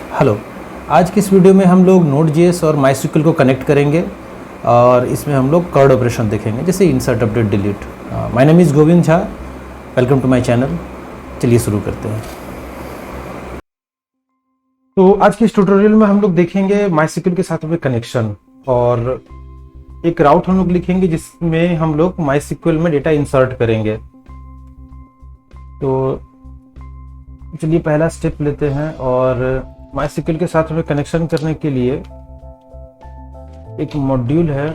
Hello. आज की इस वीडियो में हम लोग Node.js और MySQL को कनेक्ट करेंगे और इसमें हम लोग कर्ड ऑपरेशन देखेंगे, जैसे insert, update, delete. My name is Govind Jha. Welcome to my channel. चलिए शुरू करते हैं। तो आज के इस ट्यूटोरियल में हम लोग देखेंगे MySQL के साथ में कनेक्शन, और एक राउट हम लोग लिखेंगे जिसमें हम लोग MySQL में डेटा इंसर्ट करेंगे। तो चलिए पहला स्टेप लेते हैं, और MySQL के साथ में कनेक्शन करने के लिए एक मॉड्यूल है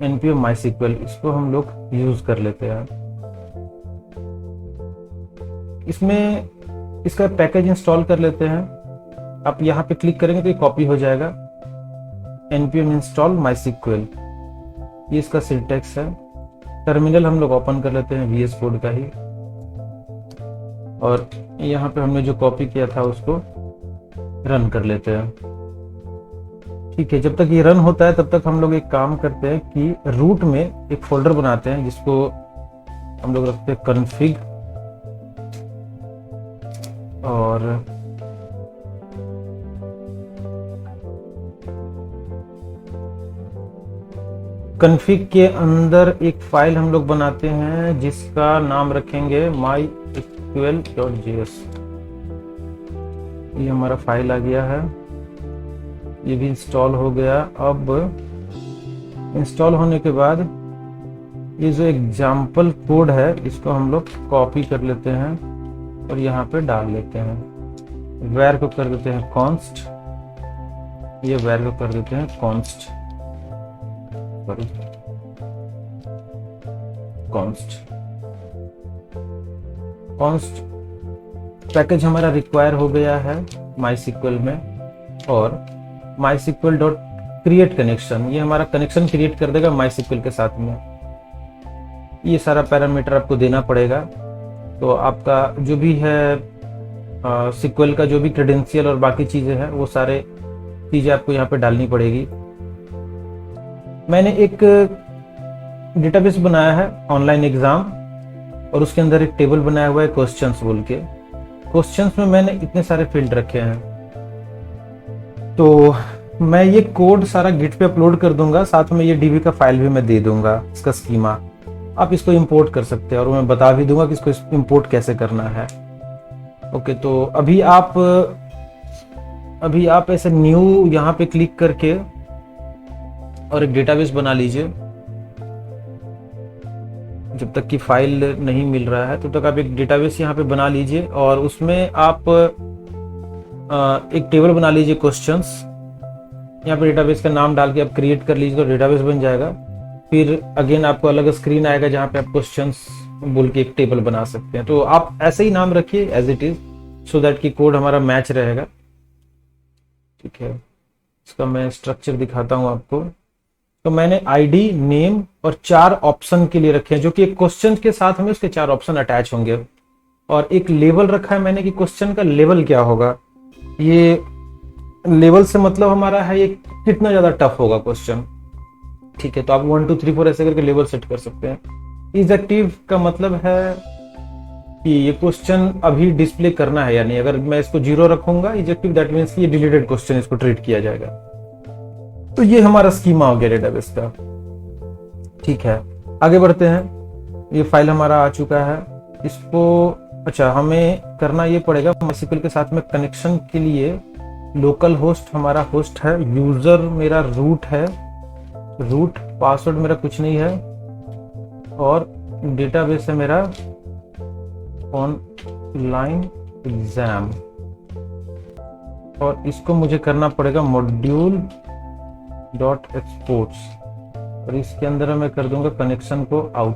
npm MySQL, इसको हम लोग यूज कर लेते हैं। इसमें इसका पैकेज इंस्टॉल कर लेते हैं। आप यहाँ पे क्लिक करेंगे तो ये कॉपी हो जाएगा, npm install MySQL, ये इसका सिंटैक्स है। टर्मिनल हम लोग ओपन कर लेते हैं VS कोड का ही, और यहाँ पे हमने जो कॉपी किया था उसको रन कर लेते हैं। ठीक है, जब तक ये रन होता है तब तक हम लोग एक काम करते हैं कि रूट में एक फोल्डर बनाते हैं जिसको हम लोग रखते हैं config, और config के अंदर एक फाइल हम लोग बनाते हैं जिसका नाम रखेंगे mysql.js। ये हमारा फाइल आ गया है, ये भी इंस्टॉल हो गया। अब इंस्टॉल होने के बाद ये जो एग्जाम्पल कोड है इसको हम लोग कॉपी कर लेते हैं और यहाँ पे डाल लेते हैं। वैर को कर देते हैं कॉन्स्ट, ये वैर को कर देते हैं कॉन्स्ट, सॉरी कॉन्स्ट पैकेज हमारा रिक्वायर हो गया है MySQL में। और MySQL डॉट क्रिएट कनेक्शन, ये हमारा कनेक्शन क्रिएट कर देगा MySQL के साथ में। ये सारा पैरामीटर आपको देना पड़ेगा। तो आपका जो भी है SQL का जो भी क्रेडेंशियल और बाकी चीजें हैं वो सारे चीजें आपको यहाँ पे डालनी पड़ेगी। मैंने एक डेटाबेस बनाया है ऑनलाइन एग्जाम, और उसके अंदर एक टेबल बनाया हुआ है क्वेश्चंस बोल के। क्वेश्चंस में मैंने इतने सारे फील्ड रखे हैं, तो मैं ये कोड सारा गिट पे अपलोड कर दूंगा, साथ में ये डीबी का फाइल भी मैं दे दूंगा, इसका स्कीमा। आप इसको इंपोर्ट कर सकते हैं और मैं बता भी दूंगा कि इसको इंपोर्ट कैसे करना है। ओके, तो अभी आप ऐसे न्यू यहाँ पे क्लिक करके और एक डेटाबेस बना लीजिए। जब तक कि फाइल नहीं मिल रहा है तब तक आप एक डेटाबेस यहाँ पे बना लीजिए, और उसमें आप एक टेबल बना लीजिए क्वेश्चंस। यहाँ पे डेटाबेस का नाम डाल के आप क्रिएट कर लीजिए तो डेटाबेस बन जाएगा। फिर अगेन आपको अलग स्क्रीन आएगा जहाँ पे आप क्वेश्चंस बोल के एक टेबल बना सकते हैं। तो आप ऐसे ही नाम रखिए as it is, so that कि कोड हमारा मैच रहेगा। ठीक है, इसका मैं स्ट्रक्चर दिखाता हूँ आपको। तो मैंने आईडी, नेम और 4 ऑप्शन के लिए रखे हैं, जो कि एक क्वेश्चन के साथ हमें उसके 4 ऑप्शन अटैच होंगे। और एक लेवल रखा है मैंने कि क्वेश्चन का लेवल क्या होगा। ये लेवल से मतलब हमारा है ये कितना ज्यादा टफ होगा क्वेश्चन। ठीक है, तो आप 1 2 3 4 ऐसे करके लेवल सेट कर सकते हैं। इजेक्टिव का मतलब है कि ये क्वेश्चन अभी डिस्प्ले करना है या नहीं। अगर मैं इसको 0 रखूंगा इजेक्टिव, दैट मीन्स ये डिलीटेड क्वेश्चन, इसको ट्रीट किया जाएगा। तो ये हमारा स्कीमा हो गया डेटाबेस का। ठीक है, आगे बढ़ते हैं। ये फाइल हमारा आ चुका है। इसको अच्छा हमें करना ये पड़ेगा, MySQL के साथ में कनेक्शन के लिए लोकल होस्ट हमारा होस्ट है, यूजर मेरा रूट है, रूट पासवर्ड मेरा कुछ नहीं है, और डेटाबेस है मेरा ऑनलाइन एग्जाम। और इसको मुझे करना पड़ेगा मॉड्यूल डॉट एक्सपोर्ट्स, और इसके अंदर मैं कर दूंगा कनेक्शन को आउट।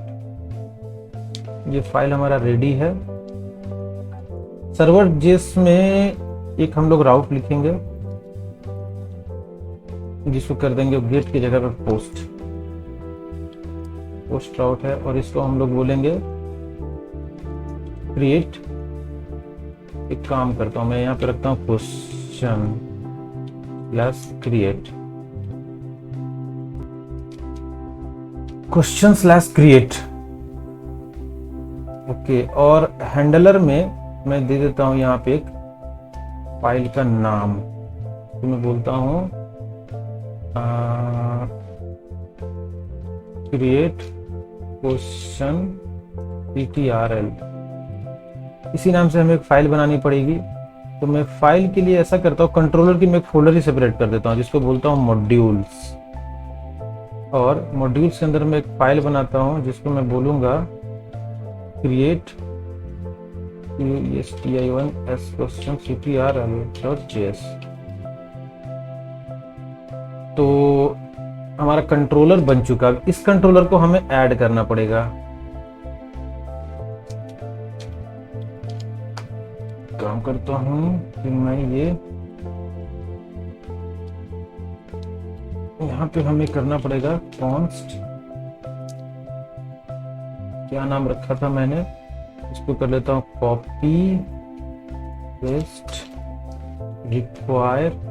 ये फाइल हमारा रेडी है। सर्वर जेस में एक हम लोग राउट लिखेंगे जिसको कर देंगे गेट की जगह पर पोस्ट राउट है, और इसको हम लोग बोलेंगे क्रिएट। एक काम करता हूं मैं, यहाँ पे रखता हूं question plus create, question slash create. Okay, और हैंडलर में मैं दे देता हूं यहाँ पे एक फाइल का नाम, तो मैं बोलता हूँ क्रिएट क्वेश्चन CTRL, इसी नाम से हमें एक फाइल बनानी पड़ेगी। तो मैं फाइल के लिए ऐसा करता हूँ, कंट्रोलर की मैं एक फोल्डर ही सेपरेट कर देता हूँ जिसको बोलता हूँ मॉड्यूल्स, और मॉड्यूल्स के अंदर मैं एक फाइल बनाता हूँ जिसको मैं बोलूँगा क्रिएट QUESTION क्वेश्चन CTRL.js। तो हमारा कंट्रोलर बन चुका है। इस कंट्रोलर को हमें ऐड करना पड़ेगा। काम करता हूं कि मैं ये यहाँ पे हमें करना पड़ेगा कॉन्स्ट, क्या नाम रखा था मैंने, इसको कर लेता हूँ कॉपी पेस्ट रिक्वायर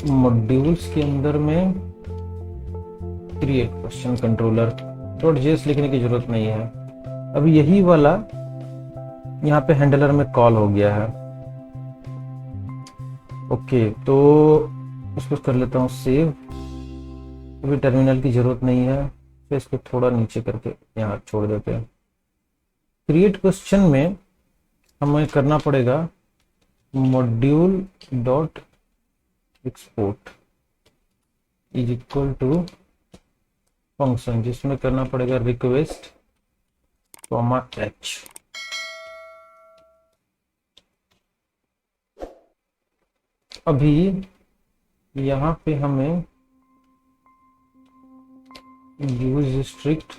मॉड्यूल्स के अंदर में क्रिएट क्वेश्चन कंट्रोलर .js लिखने की जरूरत नहीं है। अब यही वाला यहाँ पे हैंडलर में कॉल हो गया है। ओके, तो इसको कर लेता हूँ सेव। अभी टर्मिनल की जरूरत नहीं है, तो इसको थोड़ा नीचे करके यहाँ छोड़ देते हैं। क्रिएट क्वेश्चन में हमें करना पड़ेगा module dot export is equal to function, जिसमें करना पड़ेगा रिक्वेस्ट h। अभी यहाँ पे हमें यूज स्ट्रिक्ट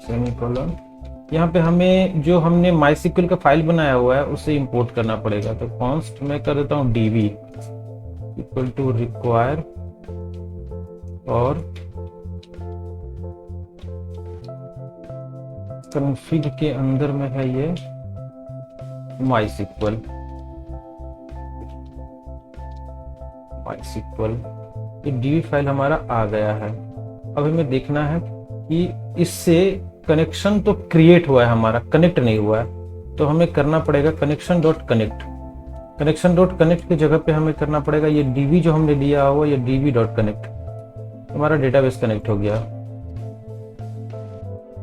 सेमीकोलन, यहाँ पे हमें जो हमने MySQL का फाइल बनाया हुआ है उसे इंपोर्ट करना पड़ेगा। तो कॉन्स्ट में कर देता हूँ db इक्वल टू रिक्वायर, और कॉन्फ़िग के अंदर में है ये MySQL। ये db फाइल हमारा आ गया है। अब हमें देखना है कि इससे कनेक्शन तो क्रिएट हुआ है हमारा, कनेक्ट नहीं हुआ है। तो हमें करना पड़ेगा कनेक्शन डॉट कनेक्ट की जगह पे हमें करना पड़ेगा ये db जो हमने लिया हुआ, ये db डॉट कनेक्ट, हमारा डेटाबेस कनेक्ट हो गया।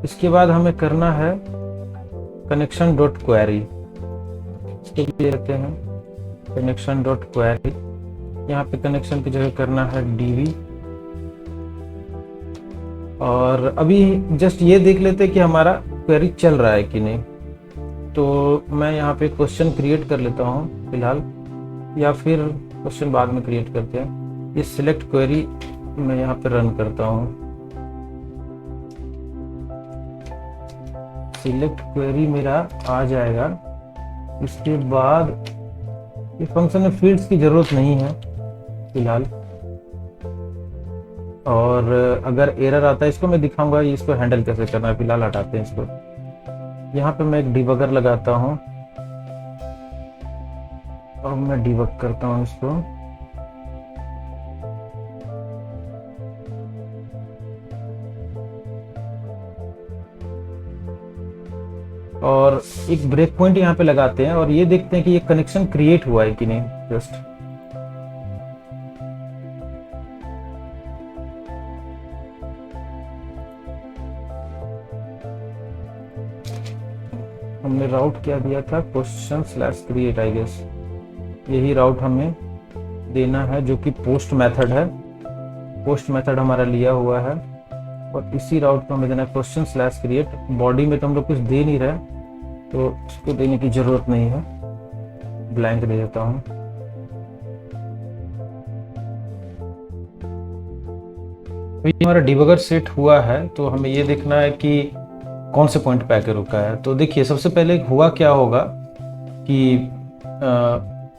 इसके बाद हमें करना है कनेक्शन डॉट क्वेरी, इसको भी लेते हैं कनेक्शन डॉट क्वेरी। यहाँ पे कनेक्शन की जगह करना है db, और अभी जस्ट ये देख लेते हैं कि हमारा क्वेरी चल रहा है कि नहीं। तो मैं यहाँ पे क्वेश्चन क्रिएट कर लेता हूँ फिलहाल, या फिर क्वेश्चन बाद में क्रिएट करते हैं। ये सिलेक्ट क्वेरी मैं यहाँ पे रन करता हूँ। सिलेक्ट क्वेरी मेरा आ जाएगा। इसके बाद ये फंक्शन में फील्ड्स की जरूरत नहीं है फिलहाल, और अगर एरर आता है इसको मैं दिखाऊंगा इसको हैंडल कैसे करना है। फिलहाल हटाते हैं इसको। यहाँ पे मैं एक डिबगर लगाता हूँ और मैं डिबग करता हूँ इसको। और एक ब्रेक पॉइंट यहाँ पे लगाते हैं और ये देखते हैं कि ये कनेक्शन क्रिएट हुआ है कि नहीं। जस्ट हमने राउट क्या दिया था, क्वेश्चन/क्रिएट, आई गेस यही राउट हमें देना है, जो कि पोस्ट मेथड है। पोस्ट मेथड हमारा लिया हुआ है और इसी राउट को हमें देना है क्वेश्चन/क्रिएट। बॉडी में तो हम लोग कुछ दे नहीं रहे, तो इसको देने की जरूरत नहीं है, ब्लैंक दे देता हूँ। तो ये हमारा डिबगर सेट हुआ है, तो हमें ये देखना है कि कौन से पॉइंट पे आके रुका है। तो देखिए सबसे पहले हुआ क्या होगा कि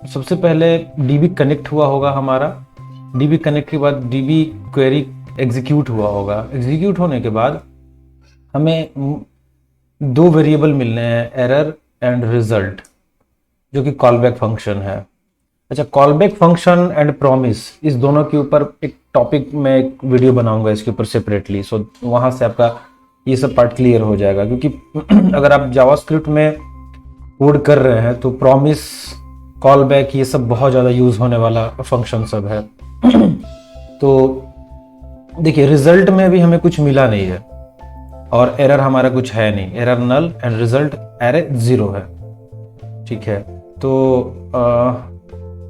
सबसे पहले db कनेक्ट हुआ होगा हमारा। db कनेक्ट के बाद db क्वेरी एग्जीक्यूट हुआ होगा। एग्जीक्यूट होने के बाद हमें दो वेरिएबल मिलने हैं, एरर एंड रिजल्ट, जो कि कॉलबैक फंक्शन है। अच्छा, कॉलबैक फंक्शन एंड प्रॉमिस, इस दोनों के ऊपर एक टॉपिक में एक वीडियो बनाऊंगा इसके ऊपर सेपरेटली, सो वहां से आपका ये सब पार्ट क्लियर हो जाएगा। क्योंकि अगर आप जावास्क्रिप्ट में कोड कर रहे हैं तो प्रॉमिस, कॉल बैक, ये सब बहुत ज़्यादा यूज़ होने वाला फंक्शन सब है। तो देखिए, रिजल्ट में भी हमें कुछ मिला नहीं है और एरर हमारा कुछ है नहीं, error null and result array 0 है। ठीक है, तो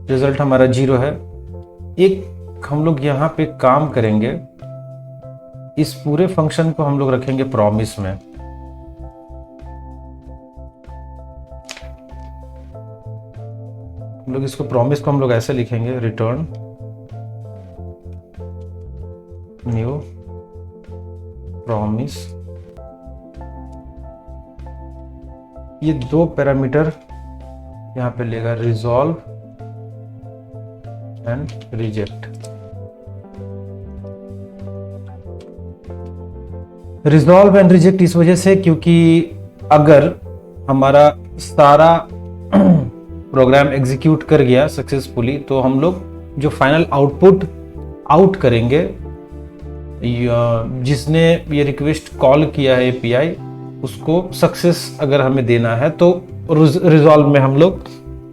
रिजल्ट हमारा 0 है। एक हम लोग यहाँ पे काम करेंगे, इस पूरे फंक्शन को हम लोग रखेंगे प्रॉमिस में। हम लोग इसको प्रॉमिस को हम लोग ऐसे लिखेंगे, रिटर्न न्यू प्रॉमिस। ये 2 पैरामीटर यहाँ पे लेगा, resolve and reject. Resolve and reject इस वजह से क्योंकि अगर हमारा सारा प्रोग्राम एग्जीक्यूट कर गया सक्सेसफुली तो हम लोग जो फाइनल आउटपुट आउट करेंगे, जिसने ये रिक्वेस्ट कॉल किया है एपीआई, उसको सक्सेस अगर हमें देना है तो रिजॉल्व में हम लोग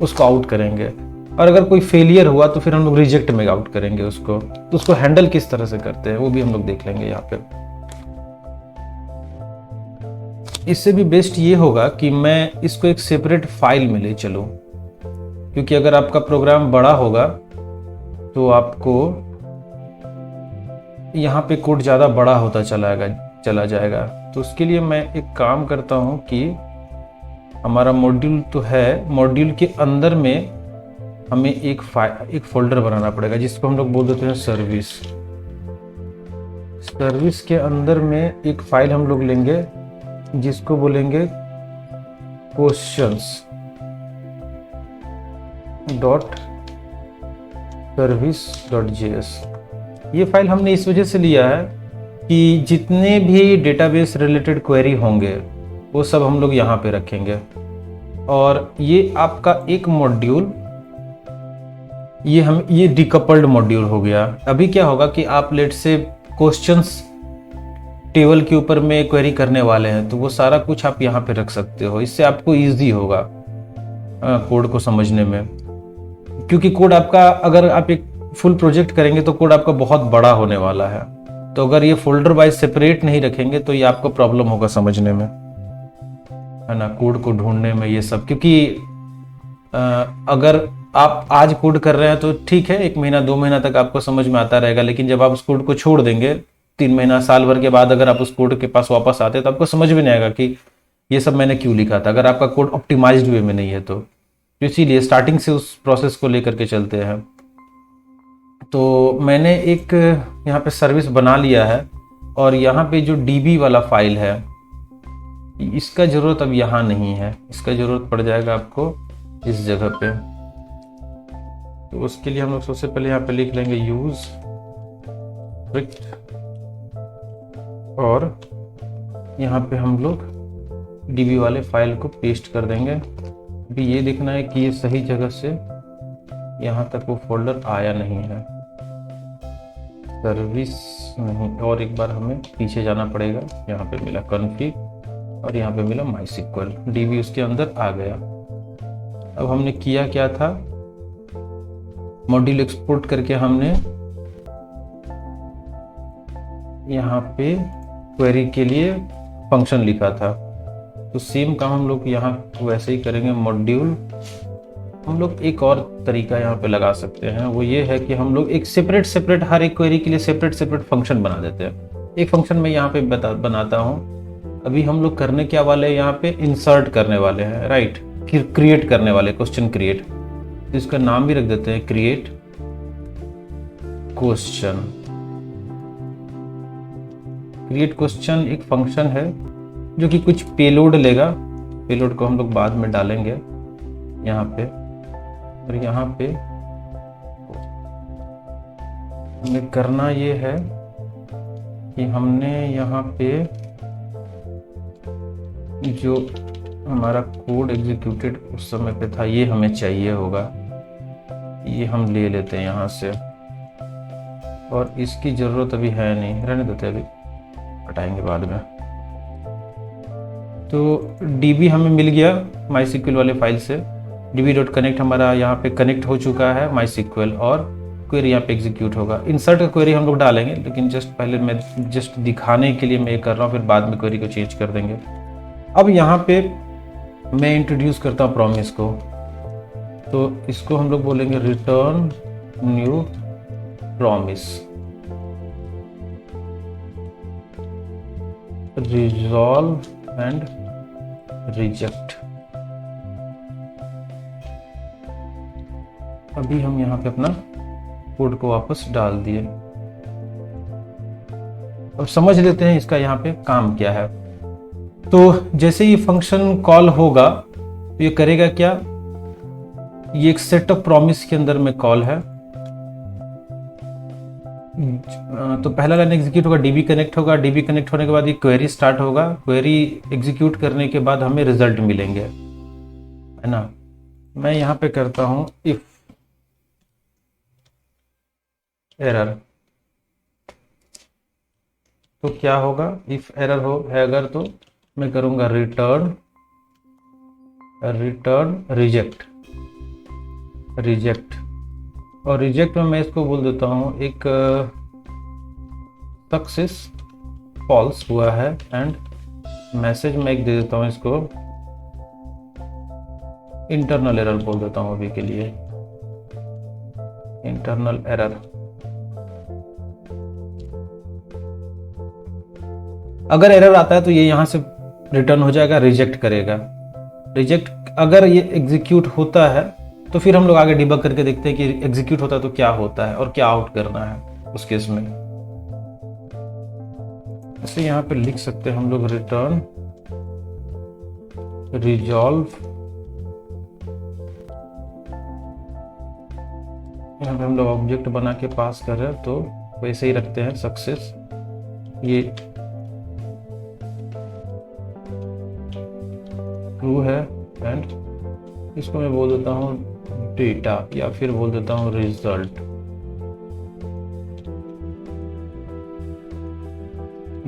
उसको आउट करेंगे, और अगर कोई फेलियर हुआ तो फिर हम लोग रिजेक्ट में आउट करेंगे उसको। तो उसको हैंडल किस तरह से करते हैं वो भी हम लोग देख लेंगे यहाँ पे। इससे भी बेस्ट ये होगा कि मैं इसको एक सेपरेट फाइल में ले चलूं, क्योंकि अगर आपका प्रोग्राम बड़ा होगा तो आपको यहाँ पे कोड ज़्यादा बड़ा होता चला जाएगा। तो उसके लिए मैं एक काम करता हूँ कि हमारा मॉड्यूल तो है, मॉड्यूल के अंदर में हमें एक फोल्डर बनाना पड़ेगा जिसको हम लोग बोल देते हैं सर्विस। सर्विस के अंदर में एक फाइल हम लोग लेंगे जिसको बोलेंगे क्वेश्चंस .service.js। ये फाइल हमने इस वजह से लिया है कि जितने भी डेटाबेस रिलेटेड क्वेरी होंगे वो सब हम लोग यहाँ पे रखेंगे। और ये आपका एक मॉड्यूल, ये डिकपल्ड मॉड्यूल हो गया। अभी क्या होगा कि आप लेट से क्वेश्चंस टेबल के ऊपर में क्वेरी करने वाले हैं तो वो सारा कुछ आप यहाँ पे रख सकते हो। इससे आपको इजी होगा कोड को समझने में, क्योंकि कोड आपका, अगर आप एक फुल प्रोजेक्ट करेंगे तो कोड आपका बहुत बड़ा होने वाला है। तो अगर ये फोल्डर वाइज सेपरेट नहीं रखेंगे तो ये आपको प्रॉब्लम होगा समझने में, है ना, कोड को ढूंढने में ये सब। क्योंकि अगर आप आज कोड कर रहे हैं तो ठीक है, 1 महीना 2 महीना तक आपको समझ में आता रहेगा, लेकिन जब आप उस कोड को छोड़ देंगे 3 महीना साल भर के बाद अगर आप उस कोड के पास वापस आते तो आपको समझ में नहीं आएगा कि ये सब मैंने क्यों लिखा था, अगर आपका कोड ऑप्टिमाइज्ड वे में नहीं है तो। इसीलिए स्टार्टिंग से उस प्रोसेस को लेकर के चलते हैं। तो मैंने एक यहाँ पे सर्विस बना लिया है, और यहाँ पे जो db वाला फाइल है इसका ज़रूरत अब यहाँ नहीं है, इसका ज़रूरत पड़ जाएगा आपको इस जगह पे। तो उसके लिए हम लोग सबसे पहले यहाँ पे लिख लेंगे यूज स्क्रिप्ट, और यहाँ पे हम लोग db वाले फाइल को पेस्ट कर देंगे। अभी ये देखना है कि ये सही जगह से यहाँ तक वो फोल्डर आया नहीं है, सर्विस नहीं, और एक बार हमें पीछे जाना पड़ेगा। यहाँ पे मिला कॉन्फ़िग और यहाँ पे मिला माइस्क्ल, db उसके अंदर आ गया। अब हमने किया क्या था, मॉड्यूल एक्सपोर्ट करके हमने यहाँ पे क्वेरी के लिए फंक्शन लिखा था। तो सेम काम हम लोग यहाँ वैसे ही करेंगे। मॉड्यूल हम लोग एक और तरीका यहाँ पे लगा सकते हैं, वो ये है कि हम लोग एक सेपरेट हर एक क्वेरी के लिए सेपरेट फंक्शन बना देते हैं। एक फंक्शन में यहाँ पे बनाता हूँ। अभी हम लोग करने क्या वाले हैं, यहाँ पे इंसर्ट करने वाले हैं, राइट, क्रिएट करने वाले, क्वेश्चन क्रिएट। तो इसका नाम भी रख देते हैं क्रिएट क्वेश्चन। क्रिएट क्वेश्चन एक फंक्शन है जो कि कुछ पेलोड लेगा, पेलोड को हम लोग बाद में डालेंगे यहाँ पे। और यहाँ पे हमें करना ये है कि हमने यहाँ पे जो हमारा कोड एग्जीक्यूटेड उस समय पे था ये हमें चाहिए होगा। ये हम ले लेते हैं यहाँ से, और इसकी ज़रूरत अभी है नहीं, रहने देते, अभी हटाएंगे बाद में। तो db हमें मिल गया MySQL वाले फाइल से, db.connect हमारा यहाँ पे कनेक्ट हो चुका है MySQL, और क्वेरी यहाँ पे एग्जीक्यूट होगा। इंसर्ट का क्वेरी हम लोग डालेंगे, लेकिन जस्ट पहले मैं जस्ट दिखाने के लिए मैं ये कर रहा हूँ, फिर बाद में क्वेरी को चेंज कर देंगे। अब यहाँ पे मैं इंट्रोड्यूस करता हूँ प्रॉमिस को, तो इसको हम लोग बोलेंगे return new promise, resolve and reject. अभी हम यहाँ पे अपना कोड को वापस डाल दिए और समझ लेते हैं इसका यहाँ पे काम क्या है। तो जैसे ये फंक्शन कॉल होगा तो ये करेगा क्या, ये एक सेट ऑफ प्रॉमिस के अंदर में कॉल है। तो पहला लाइन एग्जीक्यूट होगा, डीबी कनेक्ट होगा, डीबी कनेक्ट होने के बाद ये क्वेरी स्टार्ट होगा, क्वेरी एग्जीक्यूट करने के बाद हमें रिजल्ट मिलेंगे, है ना। मैं यहाँ पे करता हूँ इफ एरर, तो क्या होगा, इफ एरर हो है अगर तो मैं करूँगा रिटर्न रिजेक्ट, और रिजेक्ट में मैं इसको बोल देता हूँ एक सक्सेस फॉल्स हुआ है, एंड मैसेज में एक दे देता हूँ इसको इंटरनल एरर बोल देता हूँ अभी के लिए, इंटरनल एरर। अगर एरर आता है तो ये यहाँ से रिटर्न हो जाएगा, रिजेक्ट करेगा। रिजेक्ट अगर ये एग्जीक्यूट होता है तो फिर हम लोग आगे डिबग करके देखते हैं कि एग्जीक्यूट होता है तो क्या होता है और क्या आउट करना है उस केस में। ऐसे यहाँ पे लिख सकते हैं हम लोग रिटर्न रिजॉल्व, यहाँ पे हम लोग ऑब्जेक्ट बना के पास कर रहे हैं तो वैसे ही रखते हैं सक्सेस। ये ट्रू है, एंड इसको मैं बोल देता हूँ डेटा, या फिर बोल देता हूँ रिजल्ट।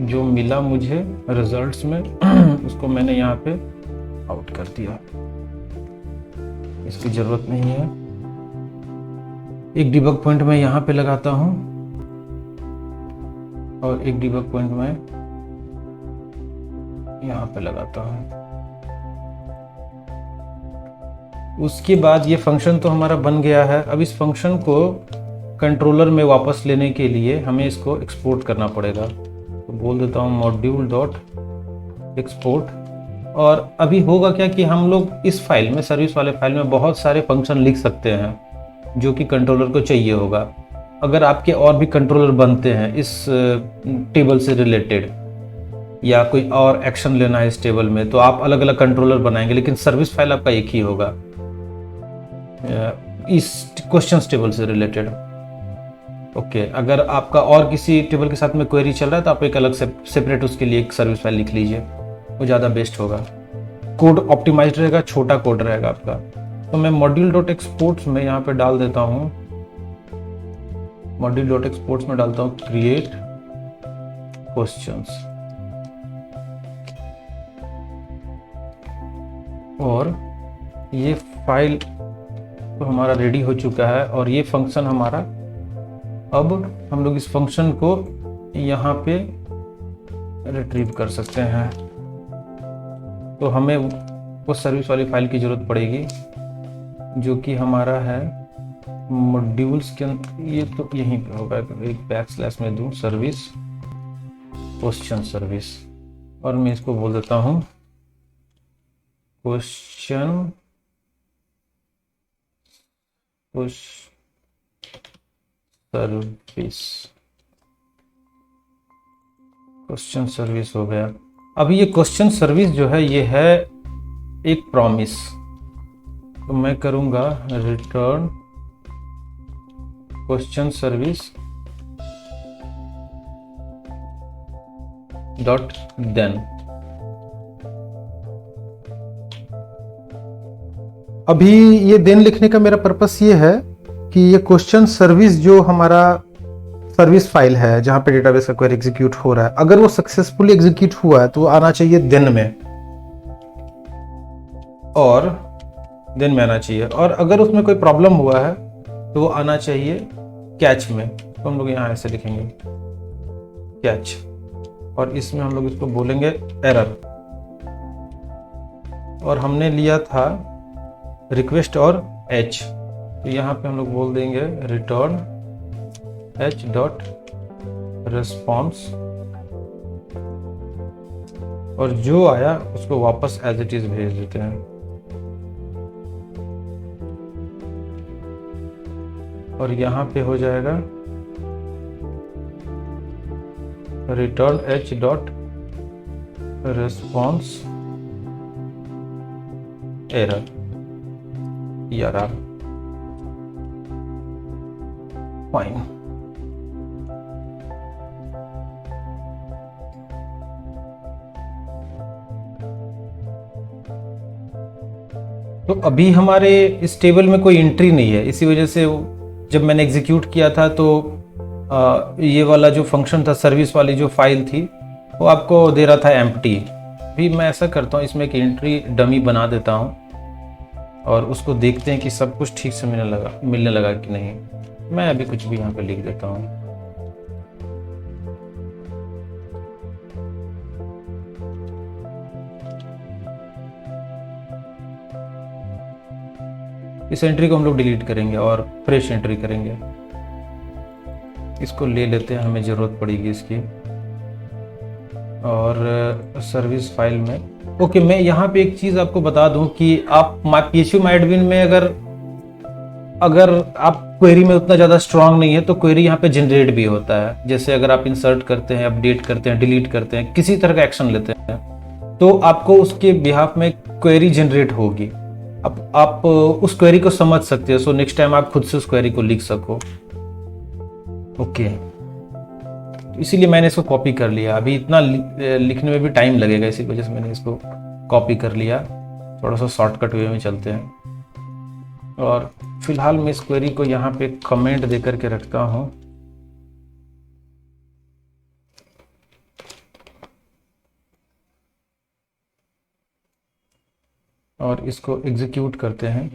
जो मिला मुझे रिजल्ट्स में उसको मैंने यहाँ पे आउट कर दिया, इसकी जरूरत नहीं है। एक डिबग पॉइंट मैं यहाँ पे लगाता हूँ और एक डिबग पॉइंट मैं यहाँ पे लगाता हूँ। उसके बाद ये फंक्शन तो हमारा बन गया है। अब इस फंक्शन को कंट्रोलर में वापस लेने के लिए हमें इसको एक्सपोर्ट करना पड़ेगा, तो बोल देता हूँ मॉड्यूल डॉट एक्सपोर्ट। और अभी होगा क्या कि हम लोग इस फाइल में, सर्विस वाले फाइल में बहुत सारे फंक्शन लिख सकते हैं जो कि कंट्रोलर को चाहिए होगा। अगर आपके और भी कंट्रोलर बनते हैं इस टेबल से रिलेटेड, या कोई और एक्शन लेना है इस टेबल में, तो आप अलग अलग कंट्रोलर बनाएंगे, लेकिन सर्विस फाइल आपका एक ही होगा इस क्वेश्चंस टेबल से रिलेटेड। ओके, अगर आपका और किसी टेबल के साथ में क्वेरी चल रहा है तो आप एक अलग से सेपरेट उसके लिए एक सर्विस फाइल लिख लीजिए, वो ज़्यादा बेस्ट होगा। कोड ऑप्टिमाइज्ड रहेगा, छोटा कोड रहेगा आपका। तो मैं मॉड्यूल डॉट एक्सपोर्ट्स में यहाँ पे डाल देता हूँ, मॉड्यूल डॉट एक्सपोर्ट्स में डालता हूँ क्रिएट क्वेश्चंस, और ये फाइल तो हमारा रेडी हो चुका है। और ये फंक्शन हमारा, अब हम लोग इस फंक्शन को यहाँ पे रिट्रीव कर सकते हैं। तो हमें वो सर्विस वाली फाइल की जरूरत पड़ेगी जो कि हमारा है मॉड्यूल्स के अंदर, ये तो यहीं पे होगा, एक बैकस्लैश में दूं सर्विस क्वेश्चन सर्विस, और मैं इसको बोल देता हूँ क्वेश्चन सर्विस। क्वेश्चन सर्विस हो गया। अब ये क्वेश्चन सर्विस जो है ये है एक प्रॉमिस, तो मैं करूंगा return question service dot then. अभी ये देन लिखने का मेरा पर्पस ये है कि ये क्वेश्चन सर्विस जो हमारा सर्विस फाइल है जहाँ पे डेटाबेस का क्वेरी एग्जीक्यूट हो रहा है, अगर वो सक्सेसफुली एग्जीक्यूट हुआ है तो वो आना चाहिए दिन में, और दिन में आना चाहिए। और अगर उसमें कोई प्रॉब्लम हुआ है तो वो आना चाहिए कैच में। तो हम लोग यहाँ ऐसे लिखेंगे कैच, और इसमें हम लोग इसको बोलेंगे एरर। और हमने लिया था रिक्वेस्ट और एच, तो यहाँ पे हम लोग बोल देंगे रिटर्न एच डॉट रिस्पॉन्स, और जो आया उसको वापस एज इट इज भेज देते हैं। और यहाँ पे हो जाएगा return H dot response error, ERR। Fine. तो अभी हमारे इस टेबल में कोई एंट्री नहीं है, इसी वजह से जब मैंने एग्जीक्यूट किया था तो ये वाला जो फंक्शन था, सर्विस वाली जो फाइल थी, वो आपको दे रहा था एम्प्टी। भी मैं ऐसा करता हूँ, इसमें एक एंट्री डमी बना देता हूँ और उसको देखते हैं कि सब कुछ ठीक से मिलने लगा कि नहीं। मैं अभी कुछ भी यहाँ पे लिख देता हूँ। इस एंट्री को हम लोग डिलीट करेंगे और फ्रेश एंट्री करेंगे। इसको ले लेते हैं, हमें ज़रूरत पड़ेगी इसकी। और सर्विस फाइल में ओके, मैं यहाँ पे एक चीज़ आपको बता दूं कि आप PHP MyAdmin में अगर आप क्वेरी में उतना ज़्यादा स्ट्रांग नहीं है तो क्वेरी यहाँ पे जनरेट भी होता है। जैसे अगर आप इंसर्ट करते हैं, अपडेट करते हैं, डिलीट करते हैं, किसी तरह का एक्शन लेते हैं, तो आपको उसके बिहाफ में क्वेरी जनरेट होगी। अब आप उस क्वेरी को समझ सकते हो, सो नेक्स्ट टाइम आप खुद से उस क्वेरी को लिख सको। ओके, इसीलिए मैंने इसको कॉपी कर लिया। अभी इतना लिखने में भी टाइम लगेगा, इसी वजह से मैंने इसको कॉपी कर लिया। थोड़ा सा शॉर्टकट वे में चलते हैं। और फिलहाल मैं इस क्वेरी को यहाँ पे कमेंट दे करके रखता हूँ। और इसको एग्जीक्यूट करते हैं।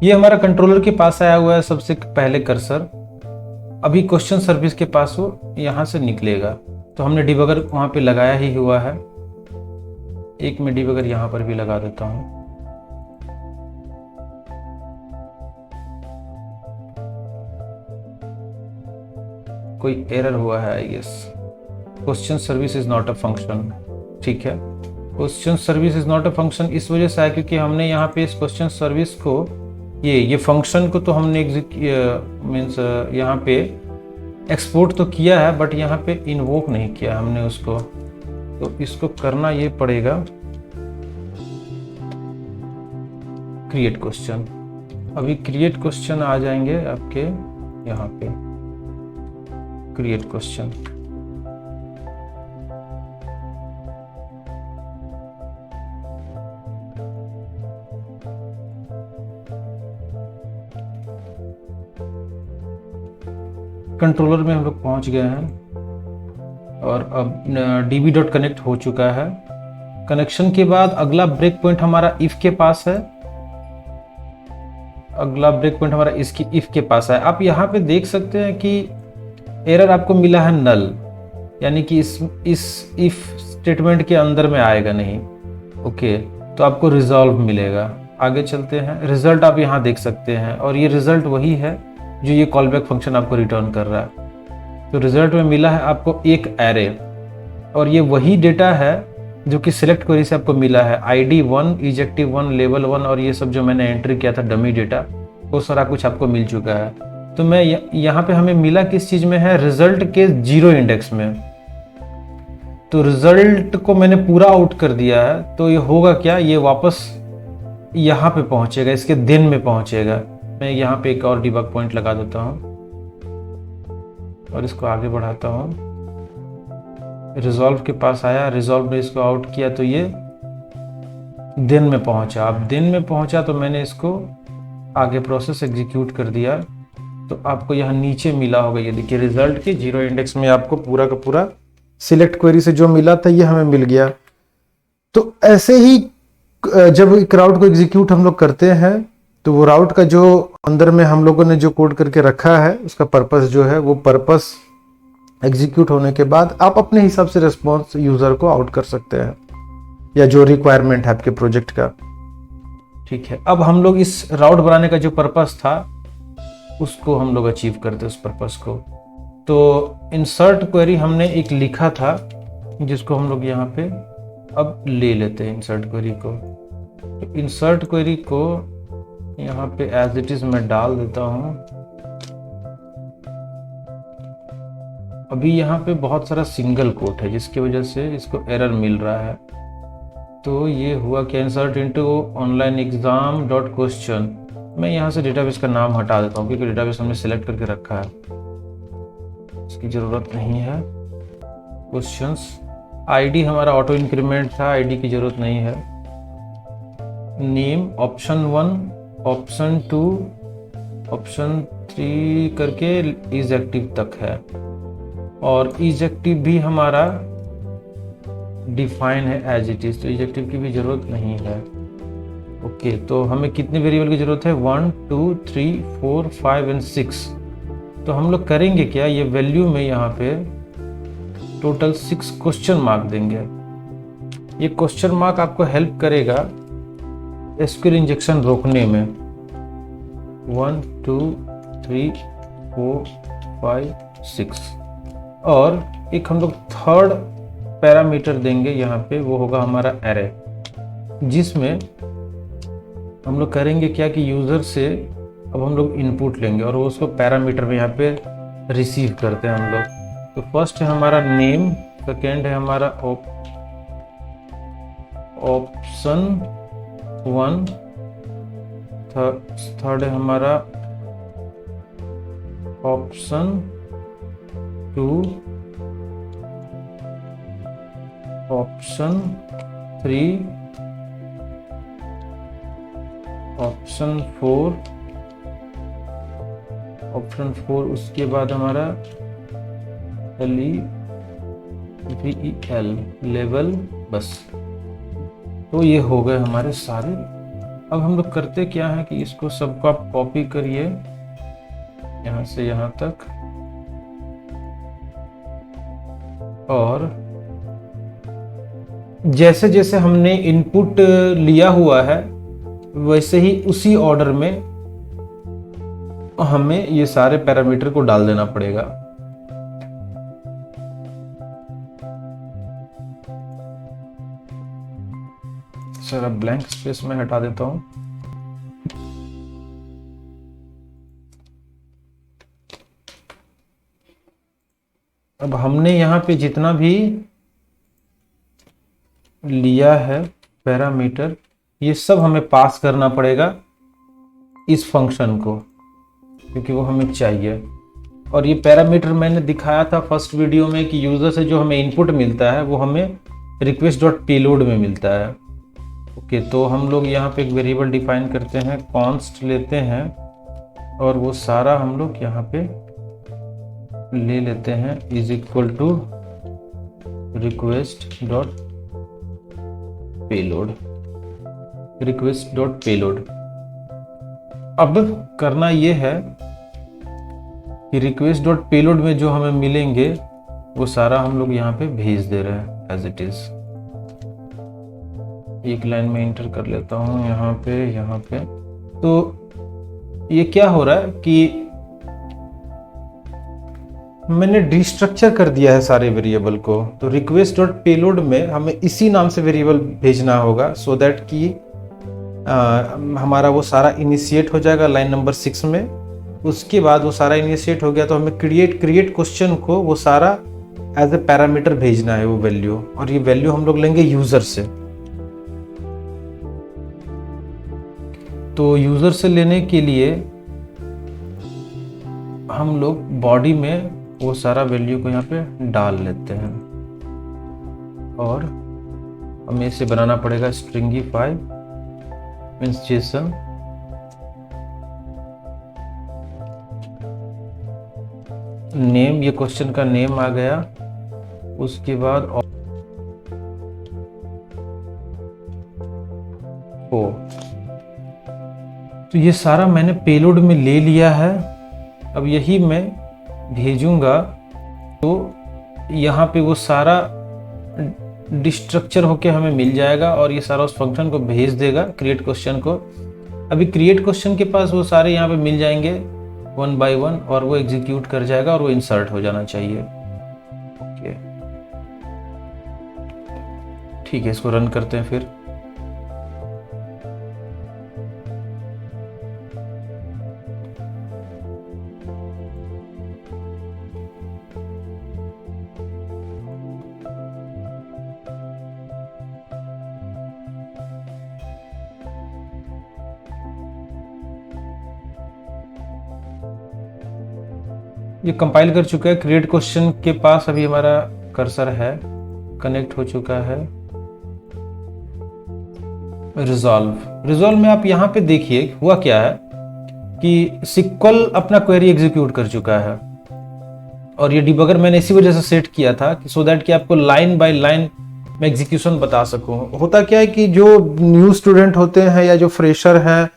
ये हमारा कंट्रोलर के पास आया हुआ है सबसे पहले कर्सर। अभी क्वेश्चन सर्विस के पास वो यहां से निकलेगा, तो हमने डिबगर वहां पे लगाया ही हुआ है। एक मैं डिबगर यहां पर भी लगा देता हूं। कोई एरर हुआ है I guess. Question service is not a function. ठीक है, question service is not a function इस वजह से आया क्योंकि हमने यहाँ पे इस क्वेश्चन सर्विस को ये फंक्शन को तो हमने मीन्स यहाँ पे एक्सपोर्ट तो किया है, बट यहाँ पे इन्वोक नहीं किया हमने उसको। तो इसको करना ये पड़ेगा क्रिएट क्वेश्चन। अभी क्रिएट क्वेश्चन आ जाएंगे आपके यहाँ पे, क्रिएट क्वेश्चन। कंट्रोलर में हम लोग पहुंच गए हैं और अब db.connect हो चुका है। कनेक्शन के बाद अगला ब्रेक पॉइंट हमारा इफ के पास है। अगला ब्रेक पॉइंट हमारा इसकी इफ के पास है। आप यहाँ पे देख सकते हैं कि एरर आपको मिला है नल, यानी कि इस इफ स्टेटमेंट के अंदर में आएगा नहीं। ओके, तो आपको रिजॉल्व मिलेगा। आगे चलते हैं। रिजल्ट आप यहाँ देख सकते हैं, और ये रिजल्ट वही है जो ये कॉलबैक फंक्शन आपको रिटर्न कर रहा है। तो रिजल्ट में मिला है आपको एक एरे। और ये वही डेटा है जो कि सिलेक्ट क्वेरी से आपको मिला है। ID1, इजेक्टिव 1, लेवल 1 और ये सब जो मैंने एंट्री किया था डमी डेटा, वो सारा कुछ आपको मिल चुका है। तो मैं यहाँ पे हमें मिला किस चीज़ में है, रिजल्ट के 0 इंडेक्स में। तो रिजल्ट को मैंने पूरा आउट कर दिया है, तो ये होगा क्या, ये वापस यहाँ पे पहुंचेगा, इसके दिन में पहुंचेगा। मैं यहाँ पे एक और डिबग पॉइंट लगा देता हूँ और इसको आगे बढ़ाता हूँ। रिजॉल्व के पास आया, रिजॉल्व ने इसको आउट किया तो ये दिन में पहुंचा। अब दिन में पहुंचा तो मैंने इसको आगे प्रोसेस एग्जीक्यूट कर दिया, तो आपको यहाँ नीचे मिला होगा, ये देखिए रिजल्ट के 0 इंडेक्स में आपको पूरा का पूरा सिलेक्ट क्वेरी से जो मिला था ये हमें मिल गया। तो ऐसे ही जब एक राउट को एग्जीक्यूट हम लोग करते हैं तो वो राउट का जो अंदर में हम लोगों ने जो कोड करके रखा है उसका पर्पस जो है, वो पर्पस एग्जीक्यूट होने के बाद आप अपने हिसाब से रिस्पॉन्स यूजर को आउट कर सकते हैं, या जो रिक्वायरमेंट है आपके प्रोजेक्ट का। ठीक है, अब हम लोग इस राउट बनाने का जो पर्पस था उसको हम लोग अचीव करते उस पर्पस को। तो इंसर्ट क्वेरी हमने एक लिखा था जिसको हम लोग यहाँ पे अब ले लेते हैं इंसर्ट क्वेरी को। तो इंसर्ट क्वेरी को यहाँ पे एज इट इज मैं डाल देता हूँ। अभी यहाँ पे बहुत सारा सिंगल कोट है जिसकी वजह से इसको एरर मिल रहा है। तो ये हुआ कि insert into online exam dot question, मैं यहाँ से डेटाबेस का नाम हटा देता हूँ क्योंकि डेटाबेस हमने सिलेक्ट करके रखा है, इसकी ज़रूरत नहीं है। क्वेश्चंस, आईडी हमारा ऑटो इंक्रीमेंट था, आईडी की ज़रूरत नहीं है। नेम ऑप्शन 1, ऑप्शन 2, ऑप्शन 3 करके इज एक्टिव तक है, और इज एक्टिव भी हमारा डिफाइन है एज इट इज, तो इज एक्टिव की भी ज़रूरत नहीं है। ओके, तो हमें कितने वेरिएबल की ज़रूरत है, 1, 2, 3, 4, 5 एंड 6। तो हम लोग करेंगे क्या, ये वैल्यू में यहाँ पे टोटल 6 क्वेश्चन मार्क देंगे। ये क्वेश्चन मार्क आपको हेल्प करेगा एसक्यूएल इंजेक्शन रोकने में। 1, 2, 3, 4, 5, 6। और एक हम लोग थर्ड पैरामीटर देंगे यहाँ पे, वो होगा हमारा एरे, जिसमें हम लोग करेंगे क्या कि यूज़र से अब हम लोग इनपुट लेंगे और वो उसको पैरामीटर में यहाँ पे रिसीव करते हैं हम लोग। तो फर्स्ट है हमारा नेम, सेकेंड है हमारा ऑप्शन 1, थर्ड है हमारा ऑप्शन 2, ऑप्शन 3, ऑप्शन 4, ऑप्शन 4 उसके बाद हमारा LEVEL लेवल, बस। तो ये हो गए हमारे सारे। अब हम लोग करते क्या है कि इसको सबको आप कॉपी करिए यहाँ से यहाँ तक, और जैसे जैसे हमने इनपुट लिया हुआ है वैसे ही उसी ऑर्डर में हमें ये सारे पैरामीटर को डाल देना पड़ेगा। सर अब ब्लैंक स्पेस में हटा देता हूं। अब हमने यहाँ पे जितना भी लिया है पैरामीटर, ये सब हमें पास करना पड़ेगा इस फंक्शन को, क्योंकि वो हमें चाहिए। और ये पैरामीटर मैंने दिखाया था फर्स्ट वीडियो में कि यूज़र से जो हमें इनपुट मिलता है वो हमें request.payload में मिलता है। ओके, तो हम लोग यहाँ पे एक वेरिएबल डिफाइन करते हैं, कॉन्स्ट लेते हैं, और वो सारा हम लोग यहाँ पे ले लेते हैं इज इक्वल टू request.payload। अब करना ये है कि request.payload में जो हमें मिलेंगे वो सारा हम लोग यहाँ पे भेज दे रहे हैं एज इट इज। एक लाइन में इंटर कर लेता हूँ यहाँ पे। तो ये क्या हो रहा है कि मैंने डिस्ट्रक्चर कर दिया है सारे वेरिएबल को, तो रिक्वेस्ट डॉट पेलोड में हमें इसी नाम से वेरिएबल भेजना होगा, सो दैट कि हमारा वो सारा इनिशिएट हो जाएगा लाइन नंबर 6 में। उसके बाद वो सारा इनिशिएट हो गया तो हमें क्रिएट क्वेश्चन को वो सारा एज ए पैरामीटर भेजना है वो वैल्यू, और ये वैल्यू हम लोग लेंगे यूजर से। तो यूजर से लेने के लिए हम लोग बॉडी में वो सारा वैल्यू को यहाँ पे डाल लेते हैं, और हमें इसे बनाना पड़ेगा स्ट्रिंगीफाई मीन्स जेसन। नेम, ये क्वेश्चन का नेम आ गया। उसके बाद तो ये सारा मैंने पेलोड में ले लिया है। अब यही मैं भेजूंगा तो यहाँ पे वो सारा डिस्ट्रक्चर होके हमें मिल जाएगा, और ये सारा उस फंक्शन को भेज देगा क्रिएट क्वेश्चन को। अभी क्रिएट क्वेश्चन के पास वो सारे यहाँ पे मिल जाएंगे 1 by 1, और वो एग्जीक्यूट कर जाएगा और वो इंसर्ट हो जाना चाहिए। ओके ठीक है, इसको रन करते हैं फिर। ये कंपाइल कर चुका है। क्रिएट क्वेश्चन के पास अभी हमारा कर्सर है, कनेक्ट हो चुका है। रिजॉल्व में आप यहाँ पे देखिए हुआ क्या है कि सिक्वल अपना क्वेरी एग्जीक्यूट कर चुका है, और ये डिबगर मैंने इसी वजह से सेट किया था कि सो दैट कि आपको लाइन बाय लाइन में एग्जीक्यूशन बता सकूं। होता क्या है कि जो न्यू स्टूडेंट होते हैं या जो फ्रेशर हैं,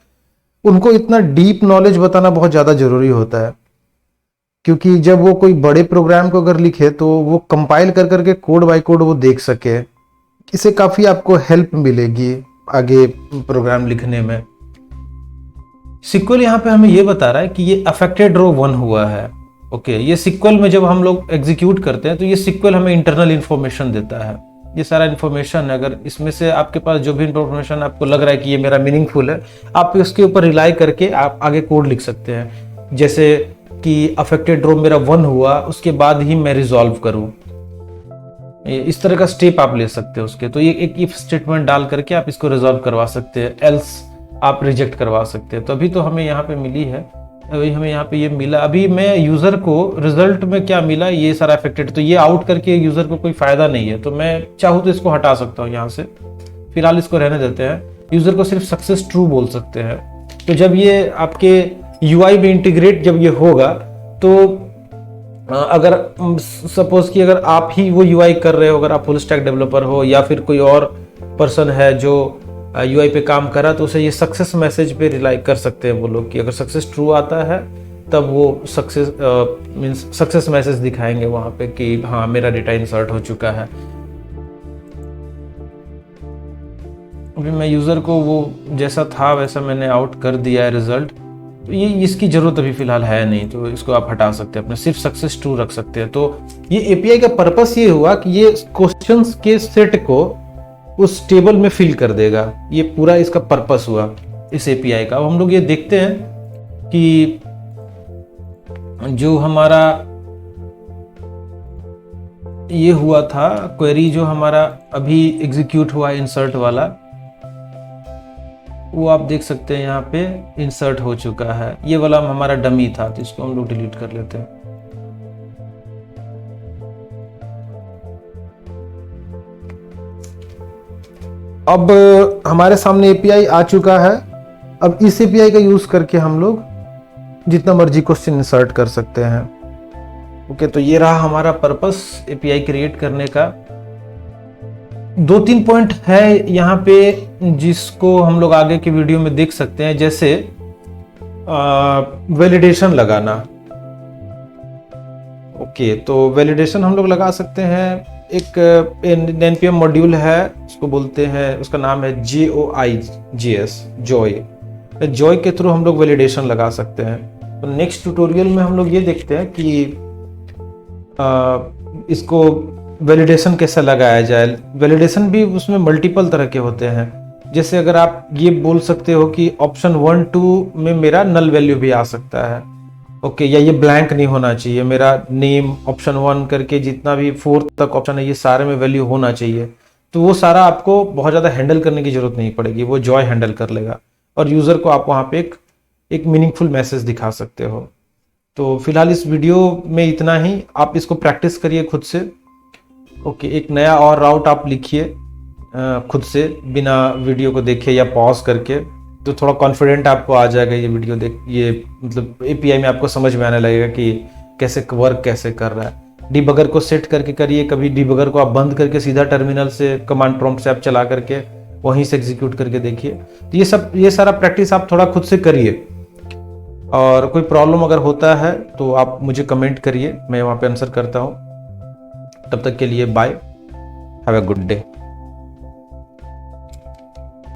उनको इतना डीप नॉलेज बताना बहुत ज्यादा जरूरी होता है, क्योंकि जब वो कोई बड़े प्रोग्राम को अगर लिखे तो वो कंपाइल कर करके कोड बाय कोड वो देख सके। इससे काफी आपको हेल्प मिलेगी आगे प्रोग्राम लिखने में। सिक्वल यहाँ पे हमें ये बता रहा है कि ये अफेक्टेड रो 1 हुआ है। ओके, ये सिक्वल में जब हम लोग एग्जीक्यूट करते हैं तो ये सिक्वल हमें इंटरनल इंफॉर्मेशन देता है। ये सारा इन्फॉर्मेशन है, अगर इसमें से आपके पास जो भी इंफॉर्मेशन आपको लग रहा है कि ये मेरा मीनिंगफुल है, आप इसके ऊपर रिलाई करके आप आगे कोड लिख सकते हैं। जैसे कि अफेक्टेड रो मेरा 1 हुआ, उसके बाद ही मैं रिजॉल्व करूं, इस तरह का स्टेप आप ले सकते हैं उसके। तो ये एक इफ स्टेटमेंट डाल करके आप इसको रिजॉल्व करवा सकते हैं, एल्स आप रिजेक्ट करवा सकते हैं। तो अभी तो हमें यहाँ पे मिली है, अभी हमें यहाँ पे ये मिला। अभी मैं यूजर को रिजल्ट में क्या मिला, ये सारा अफेक्टेड, तो ये आउट करके यूजर को कोई फायदा नहीं है। तो मैं चाहूँ तो इसको हटा सकता हूँ यहाँ से, फिलहाल इसको रहने देते हैं। यूजर को सिर्फ सक्सेस ट्रू बोल सकते हैं। तो जब ये आपके UI में इंटीग्रेट जब ये होगा, तो अगर सपोज कि अगर आप ही वो UI कर रहे हो, अगर आप फुल स्टैक डेवलपर हो या फिर कोई और पर्सन है जो UI पे काम कर रहा, तो उसे ये सक्सेस मैसेज पे रिलाई कर सकते हैं वो लोग कि अगर सक्सेस ट्रू आता है तब वो सक्सेस मींस सक्सेस मैसेज दिखाएंगे वहां पे कि हाँ मेरा डेटा इंसर्ट हो चुका है। अभी मैं यूजर को वो जैसा था वैसा मैंने आउट कर दिया है रिजल्ट। तो ये इसकी जरूरत अभी फिलहाल है नहीं, तो इसको आप हटा सकते हैं, अपने सिर्फ सक्सेस ट्रू रख सकते हैं। तो ये एपीआई का पर्पस ये हुआ कि ये क्वेश्चंस के सेट को उस टेबल में फिल कर देगा। ये पूरा इसका पर्पस हुआ इस एपीआई का। अब हम लोग ये देखते हैं कि जो हमारा ये हुआ था क्वेरी, जो हमारा अभी एग्जीक्यूट हुआ इंसर्ट वाला, वो आप देख सकते हैं यहाँ पे इंसर्ट हो चुका है। ये वाला हमारा डमी था, तो इसको हम लोग डिलीट कर लेते हैं। अब हमारे सामने एपीआई आ चुका है। अब इस एपीआई का यूज करके हम लोग जितना मर्जी क्वेश्चन इंसर्ट कर सकते हैं। ओके, तो ये रहा हमारा पर्पस एपीआई क्रिएट करने का। 2-3 पॉइंट है यहाँ पे जिसको हम लोग आगे के वीडियो में देख सकते हैं, जैसे वैलिडेशन लगाना। ओके, तो वैलिडेशन हम लोग लगा सकते हैं। एक npm मॉड्यूल है, उसको बोलते हैं, उसका नाम है JOI जॉय के थ्रू हम लोग वैलिडेशन लगा सकते हैं। तो नेक्स्ट ट्यूटोरियल में हम लोग ये देखते हैं कि इसको वैलिडेशन कैसे लगाया जाए। वैलिडेशन भी उसमें मल्टीपल तरह के होते हैं। जैसे अगर आप ये बोल सकते हो कि ऑप्शन 1 2 में मेरा नल वैल्यू भी आ सकता है, ओके, या ये ब्लैंक नहीं होना चाहिए, मेरा नेम ऑप्शन 1 करके जितना भी 4 तक ऑप्शन है ये सारे में वैल्यू होना चाहिए। तो वो सारा आपको बहुत ज़्यादा हैंडल करने की जरूरत नहीं पड़ेगी, वो जॉय हैंडल कर लेगा और यूज़र को आप वहाँ पे एक मीनिंगफुल मैसेज दिखा सकते हो। तो फिलहाल इस वीडियो में इतना ही, आप इसको प्रैक्टिस करिए खुद से। ओके, एक नया और राउट आप लिखिए खुद से बिना वीडियो को देखे या पॉज करके, तो थोड़ा कॉन्फिडेंट आपको आ जाएगा ये वीडियो देख, ये मतलब एपीआई में आपको समझ में आने लगेगा कि कैसे वर्क कैसे कर रहा है। डिबगर को सेट करके करिए, कभी डिबगर को आप बंद करके सीधा टर्मिनल से कमांड प्रॉम्प्ट से आप चला करके वहीं से एग्जीक्यूट करके देखिए। तो ये सारा प्रैक्टिस आप थोड़ा खुद से करिए, और कोई प्रॉब्लम अगर होता है तो आप मुझे कमेंट करिए, मैं वहाँ पे आंसर करता हूँ। तब तक के लिए bye, have a good day.